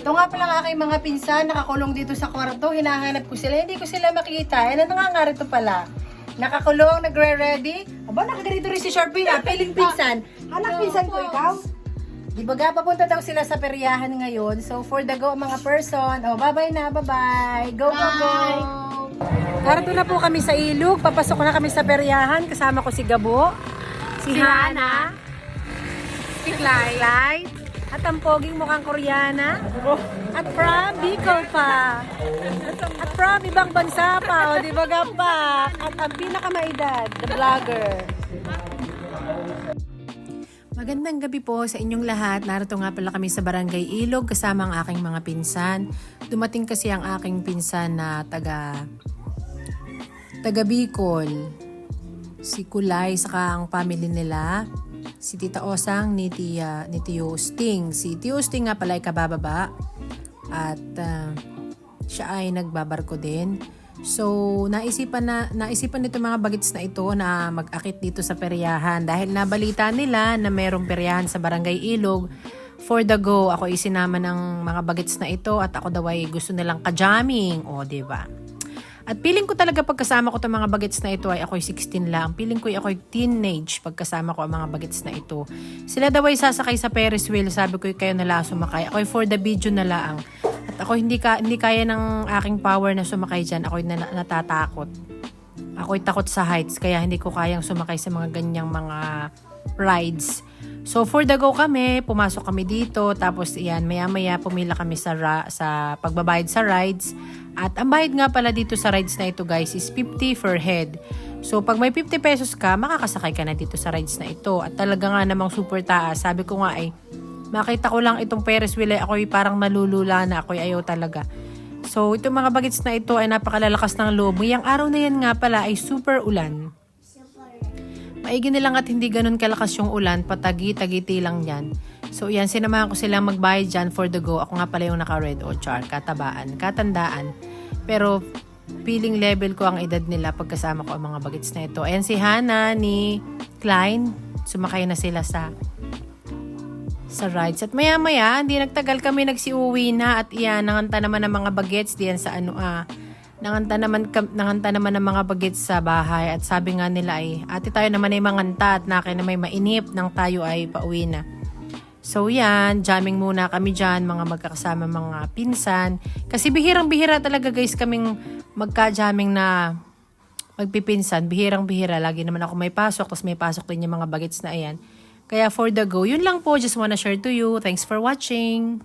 Ito nga pala ang aking mga pinsan, nakakulong dito sa kwarto. Hinahanap ko sila, hindi ko sila makikita. Ano nga nga rito pala? Nakakulong, nagre-ready. Aba, nakaganito rin si Sharpie na, piling pinsan. Anak pinsan ko ikaw? Di ba ga, papunta daw sila sa peryahan ngayon. So, for the go, mga person. Oh, bye-bye na, bye-bye. Go, go, go. Narito na po kami sa ilog. Papasok na kami sa peryahan. Kasama ko si Gabo, si Hana, si Clyde, at ang poging mukhang Koreana. At from Bicol pa. At from ibang bansa pa. O, di ba pa? At ang pinakamaedad, the vlogger. Magandang gabi po sa inyong lahat. Narito nga pala kami sa Barangay Ilog kasama ang aking mga pinsan. Dumating kasi ang aking pinsan na taga Bicol. Si Kulay saka ang family nila. Si Tita Osang ni Tio Sting. Si Tio Sting nga pala ay kabababa. At siya ay nagbabarko din. So, naisipan nito mga bagets na ito na mag-akit dito sa peryahan. Dahil nabalita nila na mayroong peryahan sa Barangay Ilog. For the go, ako isinama ng mga bagets na ito at ako daw ay gusto nilang ka-jamming. O, diba? At feeling ko talaga pagkasama ko itong mga bagets na ito ay ako'y 16 lang. Feeling ko ay ako'y teenage pagkasama ko ang mga bagets na ito. Sila daw ay sasakay sa Ferris wheel. Sabi ko kayo na lang sumakay. Ako'y for the video na lang. At ako hindi kaya ng aking power na sumakay dyan. Ako'y natatakot. Ako'y takot sa heights. Kaya hindi ko kayang sumakay sa mga ganyang mga rides. So for the go kami, pumasok kami dito. Tapos yan, maya-maya pumila kami sa pagbabayad sa rides. At ang bayad nga pala dito sa rides na ito guys is 50 per head. So pag may 50 pesos ka, makakasakay ka na dito sa rides na ito. At talaga nga namang super taas. Sabi ko nga ay, makita ko lang itong Ferris wheel ay ako'y parang malulula na. Ako'y ayaw talaga. So itong mga bagets na ito ay napakalalakas ng loob. Ngayong araw na yan nga pala ay super ulan. Maigi na lang at hindi ganun kalakas yung ulan. Patagi-tagiti lang yan. So yan, sinamahan ko silang magbayad dyan for the go. Ako nga pala yung naka-red o char, katandaan. Pero feeling level ko ang edad nila pagkasama ko ang mga bagets na ito. Ayan si Hana ni Klein. Sumakay na sila sa rides. At maya-maya, hindi nagtagal kami nagsiuwi na. At iyan, nanganta naman ng mga bagets diyan sa nanganta naman ng mga bagets sa bahay. At sabi nga nila ay, ate tayo naman ay manganta at naki na may mainip nang tayo ay pauwi na. So yan, jamming muna kami dyan, mga magkakasama mga pinsan. Kasi bihirang-bihira talaga guys kaming magka-jamming na magpipinsan. Bihirang-bihira, lagi naman ako may pasok, tapos may pasok din yung mga bagets na ayan. Kaya for the go, yun lang po, just wanna share to you. Thanks for watching!